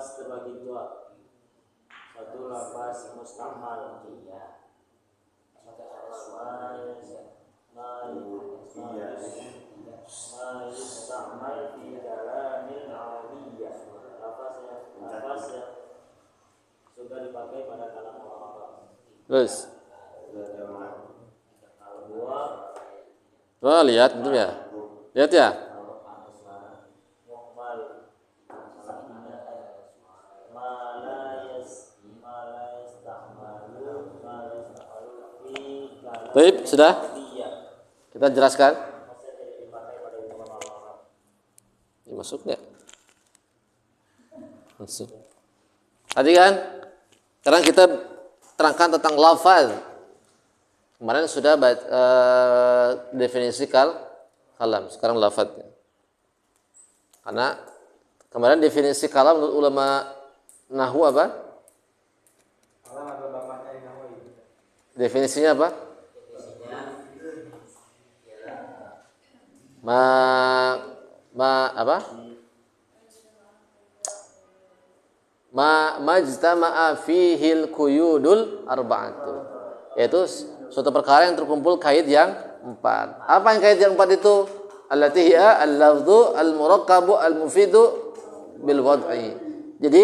lafaz terbagi dua. Satu lafaz mustamal, mustamal fi kalamil arabiyyah. Lafaz yang sudah dipakai pada kalam Arab. Terus. Dua. Lihat itu ya. Lihat ya. Baik, sudah? Kita jelaskan. Ini masuk enggak? Masuk. Tadi kan? Sekarang kita terangkan tentang lafaz. Kemarin sudah definisi kalam. Sekarang lafaznya. Karena kemarin definisi kalam menurut ulama nahwu apa? Definisinya apa? Majtama'a fihil quyudul arba'atu, yaitu suatu perkara yang terkumpul kait yang 4. Apa yang kait yang 4 itu? Allati hiya al-lafdhu al-murakkabu al-mufidu bil wad'i. Jadi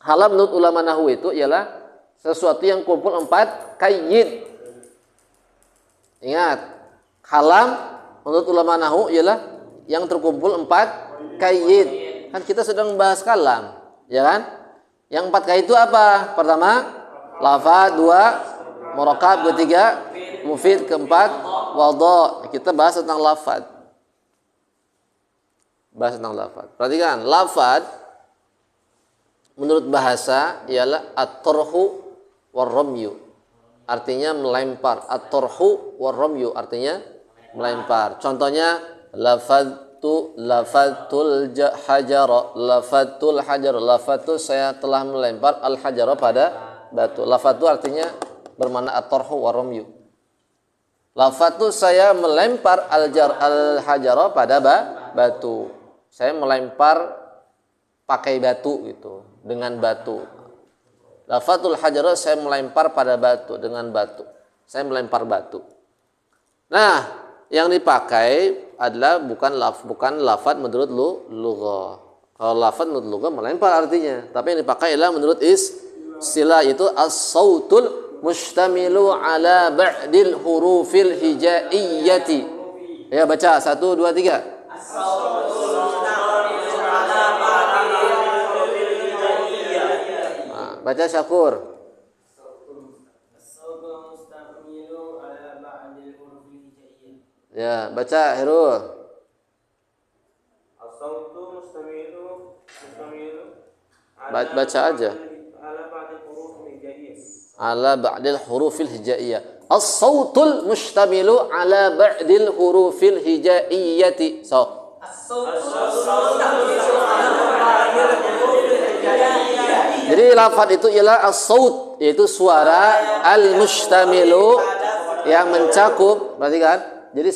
kalam menurut ulama nahwu itu ialah sesuatu yang kumpul 4 kait. Ingat, kalam menurut ulama nahwu ialah yang terkumpul 4 kait. Kan kita sedang membahas kalam, ya kan? Yang 4 kait itu apa? Pertama, lafaz. 2, murakkab. 3, mufid. 4, wadha. Kita bahas tentang lafaz. Perhatikan, lafaz menurut bahasa ialah at-tarhu war-ramyu. Artinya melempar. At-tarhu war-ramyu artinya melempar. Contohnya lafadtul hajar. Lafadtu saya telah melempar al-hajara pada batu. Lafadtu artinya bermakna at-tarhu war-ramyu. Lafadtu saya melempar al-hajara pada batu. Saya melempar pakai batu gitu, dengan batu. Lafadtul hajara saya melempar pada batu, dengan batu. Saya melempar batu. Nah, yang dipakai adalah bukan lafaz menurut lughah. Kalau lafaz menurut lughah melempar artinya, tapi yang dipakai adalah menurut istilah, itu as-sautul mustamilu ala ba'dil hurufil hijaiyyati. Ya, baca 1 2 3. As-sautul mustamilu ala ba'dil hurufil hijaiyah. Baca Syakur. Ya, baca Herul. As-sautu mustamilu baca aja. Ala ba'dil hurufil hijaiyah. As-sautul mustamilu ala ba'dil hurufil hijaiyati. So. Jadi lafaz itu ialah as-saut, yaitu suara, al-mustamilu yang mencakup, berarti kan? Jadi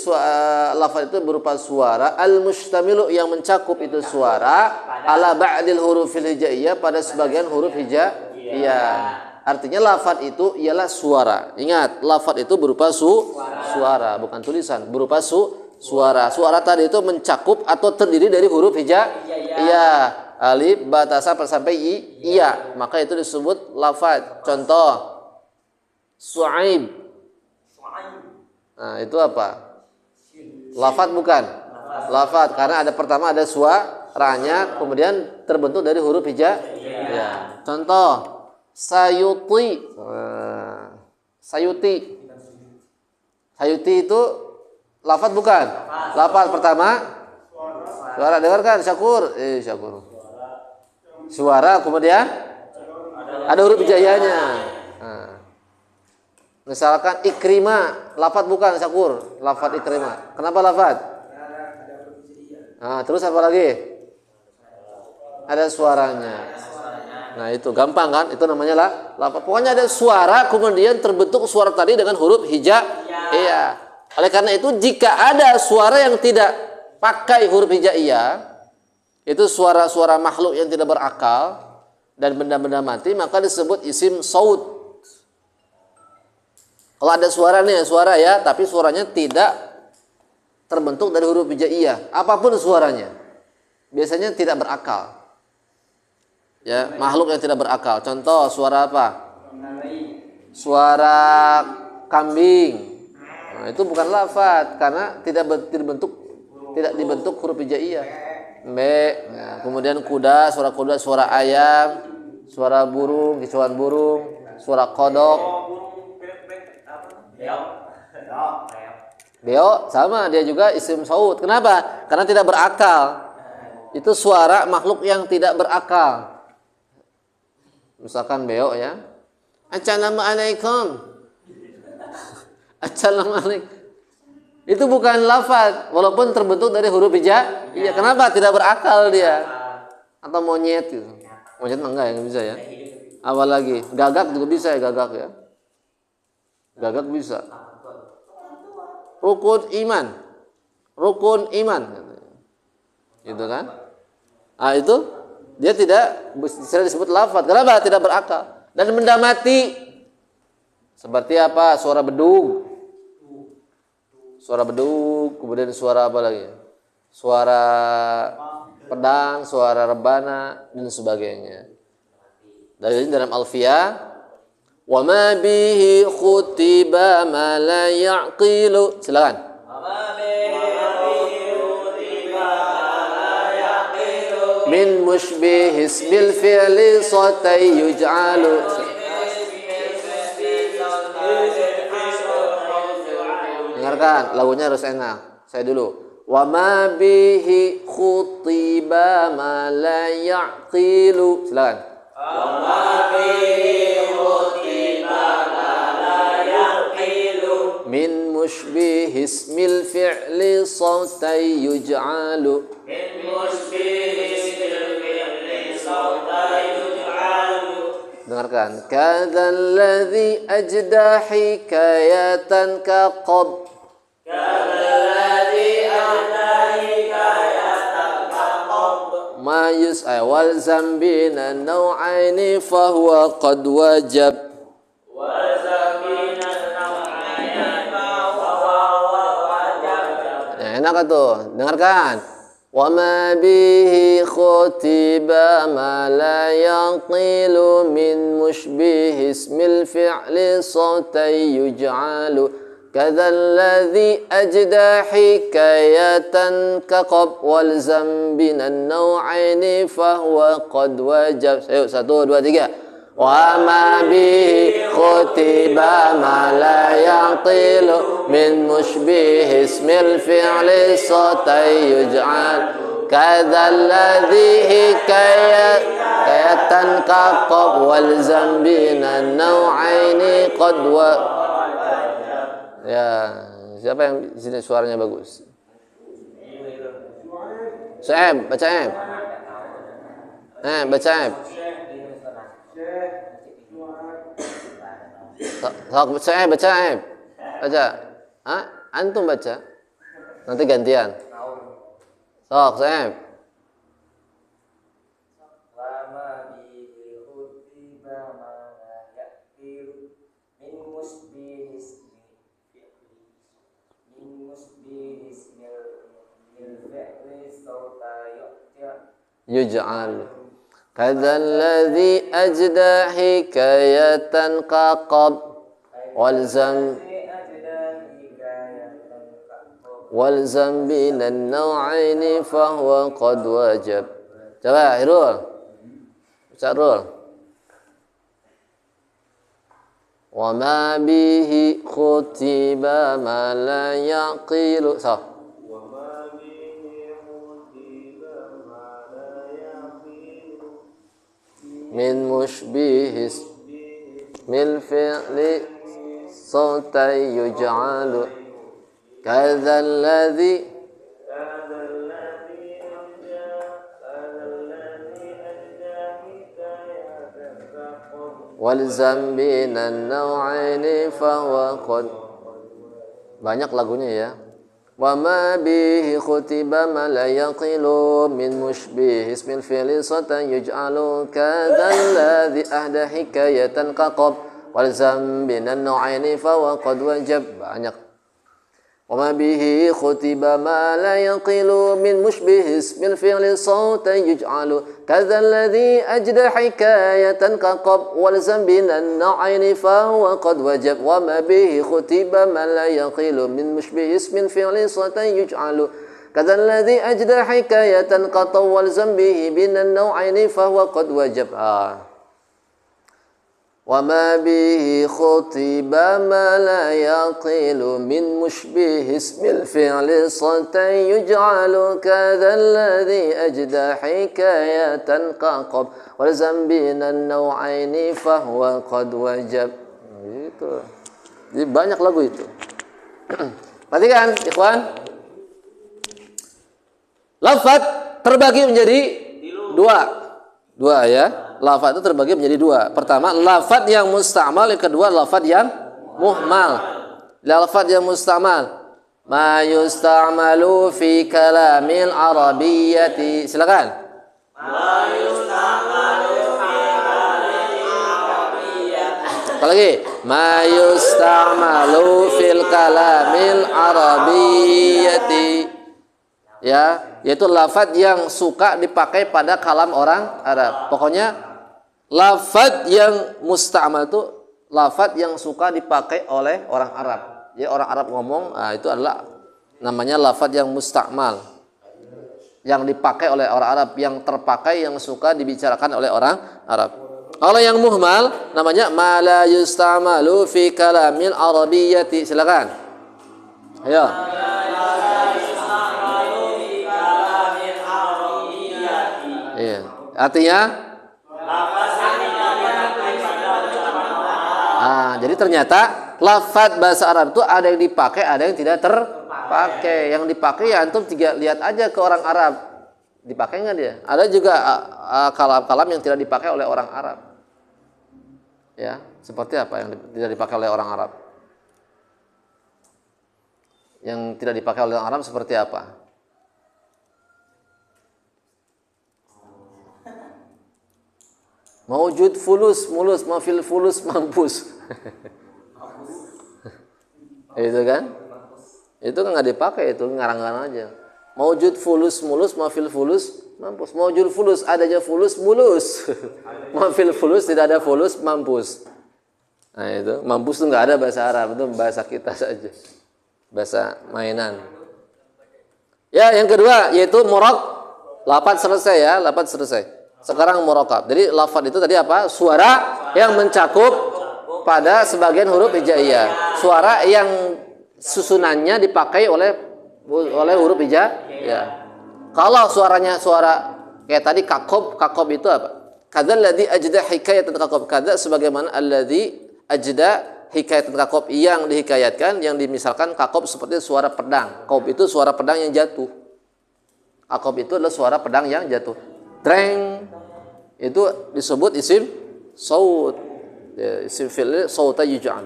lafaz itu berupa suara, al-mustamilu yang mencakup itu suara, ala ba'dil hurufil hijaiyah pada sebagian huruf hijaiyah. Artinya lafaz itu ialah suara. Ingat, lafaz itu berupa suara, bukan tulisan, berupa suara. Suara tadi itu mencakup atau terdiri dari huruf hijaiyah. Alif, ba, ta, sa sampai iya. Maka itu disebut lafaz. Contoh, Su'aib. Nah, itu apa? Lafaz bukan? Lafaz karena ada pertama ada suaranya, kemudian terbentuk dari huruf hijaiyah. Contoh, Sayuti. Sayuti itu lafaz bukan? Lafaz pertama suara, dengarkan Syakur. Syakur. Suara, kemudian ada huruf hijaiyahnya. Nah. Misalkan Ikrimah, lafaz bukan Syakur? Lafaz Ikrimah. Kenapa lafaz? Nah, terus apa lagi? Ada suaranya. Nah, itu gampang kan? Itu namanya lafaz. Pokoknya ada suara, kemudian terbentuk suara tadi dengan huruf hijaiyah. Oleh karena itu, jika ada suara yang tidak pakai huruf hijaiyah, itu suara-suara makhluk yang tidak berakal dan benda-benda mati, maka disebut isim saut. Kalau ada suara nih, suara ya, tapi suaranya tidak terbentuk dari huruf hijaiyah, apapun suaranya, biasanya tidak berakal. Ya, makhluk yang tidak berakal. Contoh suara apa? Suara kambing. Nah, itu bukan lafaz karena tidak dibentuk huruf hijaiyah. Nah, kemudian kuda, suara ayam, suara burung, kicauan burung, suara kodok. Beo sama, dia juga isim saut. Kenapa? Karena tidak berakal. Itu suara makhluk yang tidak berakal. Misalkan beo ya. Assalamualaikum. Assalamualaikum. Itu bukan lafaz, walaupun terbentuk dari huruf hija. Iya, kenapa? Tidak berakal dia. Atau monyet gitu. Monyet mah enggak yang bisa ya. Apa lagi? Gagak juga bisa ya, gagak ya. Gagak bisa. Rukun iman. Gitu kan? Ah, itu dia tidak bisa disebut lafaz. Kenapa? Tidak berakal. Dan benda mati seperti apa? Suara bedug, kemudian suara apa lagi? Suara pedang, suara rebana dan sebagainya. Dari dalam Alfiyah, wa ma bihi khutiba ma la yaqilu. Silakan. Min mushbihis bil fi'li satay yuj'alu. Dengarkan, lagunya harus enak. Saya dulu. Wa ma bihi khutiba ma la yaqilu. Silakan. Wa ma bihi khutiba ma la yaqilu. Min mushbihis mil fi'li satay yuj'alu. Min mushbihis mil fi'li satay yuj'alu. Dengarkan. Kadzalladzi ajda hikayatan kaqab. Ma yus'a wal zambina naw'aini fahuwa qad wajab. Nah, enak tuh, dengarkan. Wa ma bihi khutiba ma la yaqilu min mushbihi ismil fi'li sawtay yuj'alu. Kadzalladzi ajda hikayatan kaqab wal zambina naw'aini fahuwa qad wajab. Ayo 1 2 3. Wa ma bihi khutiba ma la yaqilu min mushbihi ismil fi'li satay yuj'al. Kadzalladzi hikayatan kaqab wal zambina naw'aini qad wajab. Ya, siapa yang di sini suaranya bagus? Sa'ib, baca Sa'ib. Baca Sa'ib. Sa'ib, baca Sa'ib. Baca. Antum baca. Nanti gantian. Sok, Sa'ib. Yuj'al. Kadzalladzi ajda hikayatan kaqab wal zambi lan naw'aini fahuwa qad wajab. Coba Irul. Baca Irul. Wa ma bihi khutiba ma la yaqilu. So. Min mushbihis mil fi'li sawtay yuj'alu. Kadzalladzi wal zambina naw'aini fahuwa qad. Banyak lagunya ya. وما به ختب ما لا يقل من مشبه اسم الفعل صوتا يجعل كذا الذي أهدى حكاية كقب والزم من النوعين فهو قد وجب. Banyak. وما به ختب ما لا يقل من مشبه اسم الفعل صوتا يجعل كذا الذي أجدى حكاية كقب والزم من النوعين فهو قد وجب. وما به ختب ما لا يقل من مشبه اسم الفعل صوتا يجعل كذا الذي أجدى حكاية كقب والزم به من النوعين فهو قد وجب. وما به خطب ما لا يقيل من مشبه اسم الفعل صوتا يجعل كذا الذي أجدى حكاية كقب والزم بين النوعين فهو قد وجب. Gitu. Jadi banyak lagu itu. Perhatikan, ikhwan. Lafaz terbagi menjadi dua ya. Lafaz itu terbagi menjadi dua. Pertama, lafaz yang musta'mal, yang kedua lafaz yang muhmal. Lafaz yang musta'mal, ma yusta'malu fi kalamil arabiyyati. Silakan. Ma yusta'malu fi kalamil arabiyyati. Sekali lagi, ma yusta'malu fil kalamil arabiyyati. Ya, yaitu lafaz yang suka dipakai pada kalam orang Arab. Pokoknya lafaz yang musta'mal itu lafaz yang suka dipakai oleh orang Arab. Jadi orang Arab ngomong, itu adalah namanya lafaz yang musta'mal. Yang dipakai oleh orang Arab, yang terpakai, yang suka dibicarakan oleh orang Arab. Kalau yang muhmal namanya ma la yusta'malu fi kalamil arabiyyati. Silakan. Ayo. Iya. Artinya jadi ternyata lafaz bahasa Arab itu ada yang dipakai, ada yang tidak terpakai. Yang dipakai ya antum lihat aja ke orang Arab. Dipakai nggak dia? Ada juga kalam-kalam yang tidak dipakai oleh orang Arab. Ya, seperti apa yang tidak dipakai oleh orang Arab? Yang tidak dipakai oleh orang Arab seperti apa? Maujud fulus, mulus, mafil fulus, mampus. Itu kan? Itu kan nggak dipakai, itu ngarang-ngarang aja. Maujud fulus, mulus, mafil fulus, mampus. Maujud fulus, ada aja fulus, mulus. Mafil fulus, tidak ada fulus, mampus. Nah itu, mampus itu nggak ada bahasa Arab, itu bahasa kita saja. Bahasa mainan. Ya, yang kedua yaitu murok. Lafaz selesai ya, lafaz selesai. Sekarang murokab. Jadi lafaz itu tadi apa? Suara yang mencakup pada sebagian huruf hijaiyah. Suara yang susunannya dipakai oleh huruf hijaiyah. Kalau suaranya suara kayak tadi kakob itu apa? Kadzal ladzi ajda hikayatan kakob. Kadza sebagaimana alladzi ajda hikayatan kakob, yang dihikayatkan, yang dimisalkan kakob seperti suara pedang. Kakob itu suara pedang yang jatuh. Kakob itu adalah suara pedang yang jatuh. Dreng itu disebut isim saut. Ya, isim fi'il sauta yuj'al.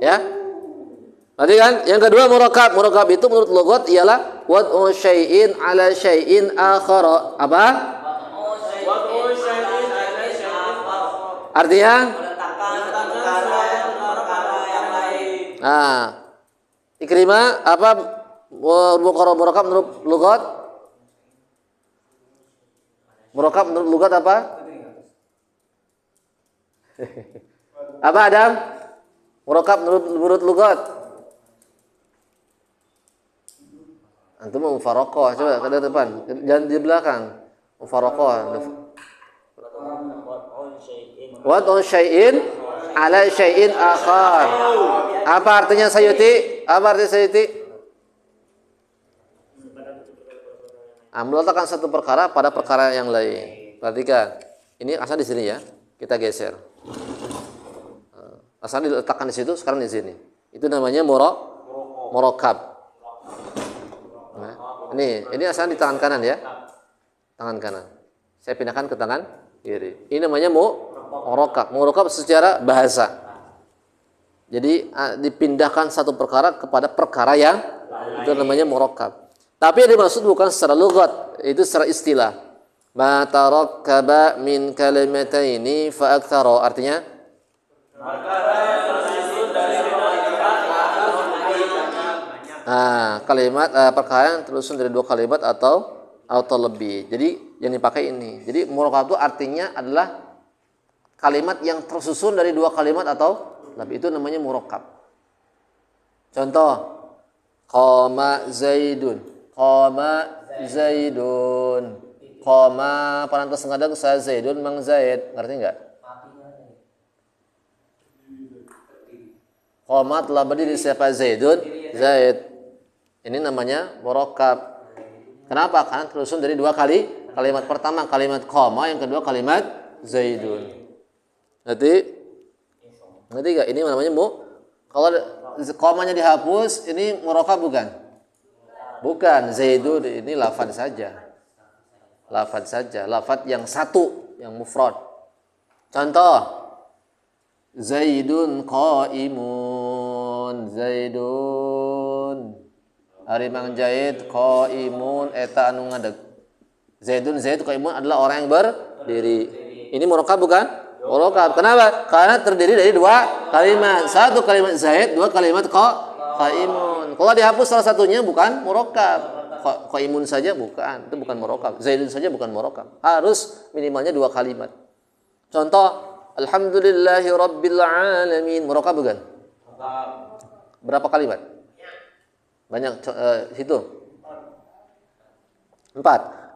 Ya. Berarti kan yang kedua murakab. Murakab itu menurut logat ialah wad'u syai'in ala syai'in akhara. Apa? Wad'u syai'in ala syai'in akhara. Artinya Ikrimah apa murakab menurut logat? Murakab menurut lugat apa? Apa Adam? Murakab menurut lugat. Antum mau mufaraqah, coba ke depan, jangan di belakang. Mufaraqah. Wad'u syai'in ala syai'in akhar. Apa artinya Sayuti? Apa artinya Sayuti? Meletakkan satu perkara pada perkara yang lain. Perhatikan. Ini asal di sini ya. Kita geser. Asal diletakkan di situ, sekarang di sini. Itu namanya murakab. Nah, ini asal di tangan kanan ya. Tangan kanan. Saya pindahkan ke tangan kiri. Ini namanya murakab. Murakab secara bahasa. Jadi dipindahkan satu perkara kepada perkara yang itu namanya murakkab. Tapi yang dimaksud bukan secara lughat, itu secara istilah. Ma tarakkaba min kalimataini fa aktsara, artinya kalimat perkara yang tersusun dari dua kalimat atau lebih. Jadi yang dipakai ini. Jadi murakkab itu artinya adalah kalimat yang tersusun dari dua kalimat atau lebih, itu namanya murakkab. Contoh, qama zaidun, qama zaidun, qama parantos ngadeg sa zaidun mang zaid, ngerti enggak? Qama telah berdiri siapa zaidun, zaid. Ini namanya murakkab. Kenapa? Karena tersusun dari dua kalimat. Pertama kalimat qama, yang kedua kalimat zaidun. Ngerti enggak? Ini namanya kalau komanya dihapus, ini murakkab bukan? Bukan. Zaidun ini lafaz saja. Lafaz yang satu, yang mufrad. Contoh, Zaidun qaimun, Zaidun ari mang Zaid qaimun eta anu ngadeg. Zaidun Zaid qaimun adalah orang yang berdiri. Ini murakkab bukan? Murakkab. Kenapa? Karena terdiri dari dua kalimat. Satu kalimat Zaid, dua kalimat qaimun. Kalau dihapus salah satunya bukan murakkab. Qaimun saja bukan, itu bukan murakkab. Zaidun saja bukan murakkab. Harus minimalnya dua kalimat. Contoh, alhamdulillahi rabbil alamin, murakkab bukan? Berapa kalimat? Banyak situ. 4.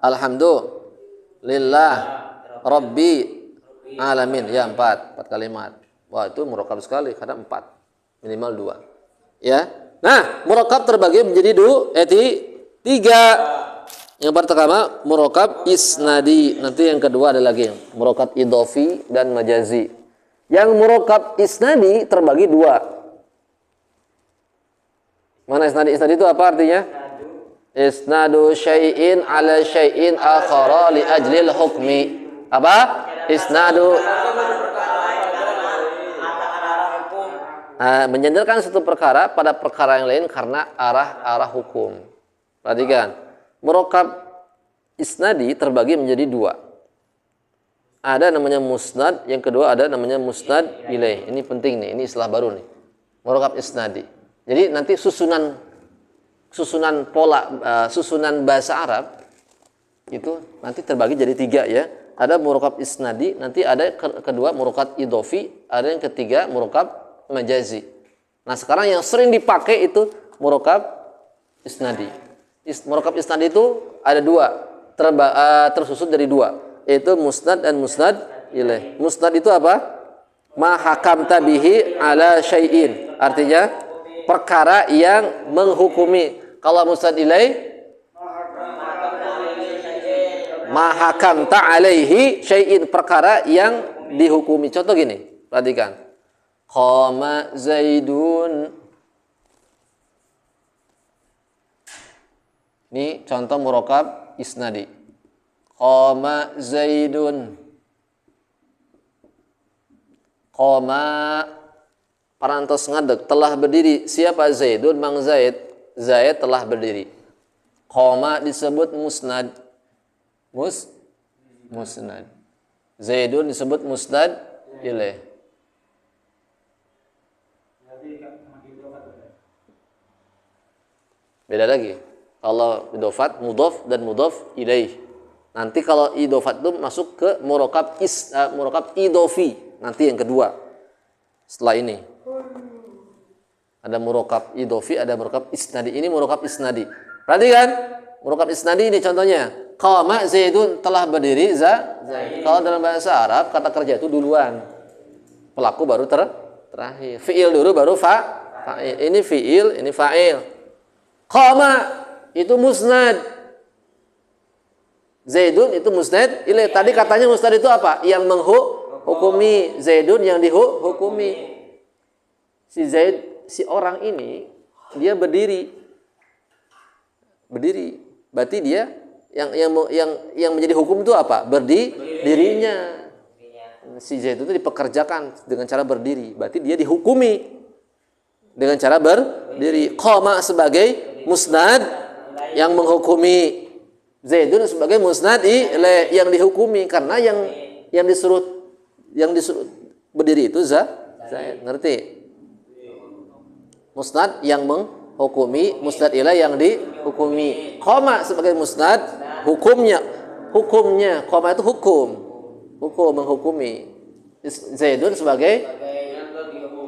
Alhamdulillah rabbi alamin. Ya, 4 kalimat. Wah, itu murakkab sekali karena 4. Minimal 2. Ya. Nah, murakkab terbagi menjadi 3. Yang pertama murakkab isnadi, nanti yang kedua ada lagi murakkab idhofi dan majazi. Yang murakkab isnadi terbagi 2. Mana isnadi? Isnadi itu apa artinya? Isnadu syai'in ala syai'in akhara li ajlil hukmi. Apa? Isnadu menyandarkan satu perkara pada perkara yang lain karena arah hukum. Perhatikan, murakkab isnadi terbagi menjadi 2. Ada namanya musnad, yang kedua ada namanya musnad ilaih. Ini penting nih, ini istilah baru nih. Murakkab isnadi. Jadi nanti susunan bahasa Arab itu nanti terbagi jadi 3 ya. Ada murakkab isnadi, nanti ada kedua murakkab idhofi, ada yang ketiga murakkab majazi. Nah, sekarang yang sering dipakai itu murakkab isnadi. Murakkab isnadi itu ada 2, tersusun dari 2, yaitu musnad dan musnad ilaih. Musnad itu apa? Ma hakamta bihi ala syai'in, artinya perkara yang menghukumi. Kalau musnad ilaih, ma hakamta alaihi syai'in, perkara yang dihukumi. Contoh gini, perhatikan. Qama Zaidun. Ini contoh murakkab isnadi. Qama Zaidun. Qama parantos ngadeg telah berdiri siapa Zaidun mang Zaid. Zaid telah berdiri. Qama disebut musnad. Musnad. Zaidun disebut musnad ilaih. Beda lagi. Kalau idhofat, mudhof dan mudhof ilaih. Nanti kalau idhofat itu masuk ke murakkab idhofi. Nanti yang kedua. Setelah ini. Ada murakkab idhofi, ada murakkab isnadi. Ini murakkab isnadi. Perhatikan, murakkab isnadi ini contohnya. Qama Zaidun, telah berdiri Zaid. Kalau dalam bahasa Arab kata kerja itu duluan. Pelaku baru terakhir. Fi'il dulu baru fa'il. Ini fi'il, ini fa'il. Qama itu musnad. Zaidun itu musnad. Tadi katanya musnad itu apa? Yang menghukumi. Zaidun yang dihukumi. Si Zaid, si orang ini dia berdiri. Berarti dia yang menjadi hukum itu apa? Dirinya. Si Zaid itu dipekerjakan dengan cara berdiri. Berarti dia dihukumi. dengan cara berdiri. Qama sebagai musnad yang menghukumi Zaidun sebagai musnad ilaih yang dihukumi, karena yang disuruh berdiri itu Zaid. Ngerti? Musnad yang menghukumi, musnad ilaih yang dihukumi. Qama sebagai musnad, hukumnya qama itu hukum menghukumi. Zaidun sebagai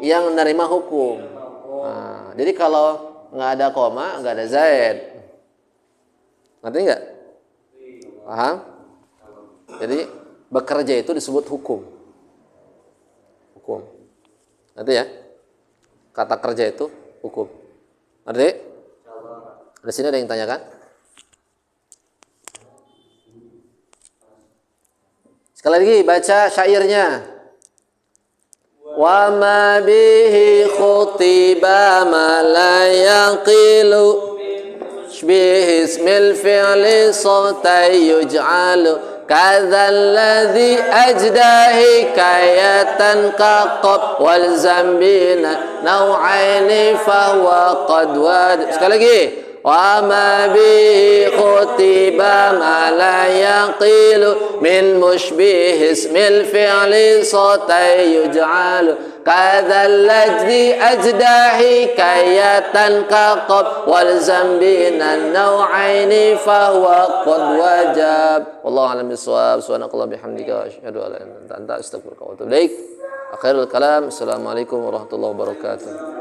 yang menerima hukum. Nah, jadi kalau nggak ada koma, nggak ada Zaid. Ngerti nggak? Paham? Jadi bekerja itu disebut hukum. Ngerti ya? Kata kerja itu hukum. Ngerti? Di sini ada yang tanyakan? Sekali lagi baca syairnya. Wa ma bihi khutiba ma la yaqilu bihi ismil fi'li sawtai yuj'alu kadza alladhi ajda hikayatan kaqab wal zambina naw'aini fa huwa qad wad. Sekali lagi. Wa ma bihi khutiba ma la yaqilu min mushbih ismil fi'li sawtai yuj'alu kadza alladhi ajda hikayatan kaqab wal zambina naw'aini fa huwa qad wajab. Wallahu a'lam bissawab. Subhanakallah bihamdika wa asyhadu an la ilaha illa anta astaghfiruka wa atubu ilaik. Akhirul kalam. Assalamualaikum warahmatullahi wabarakatuh.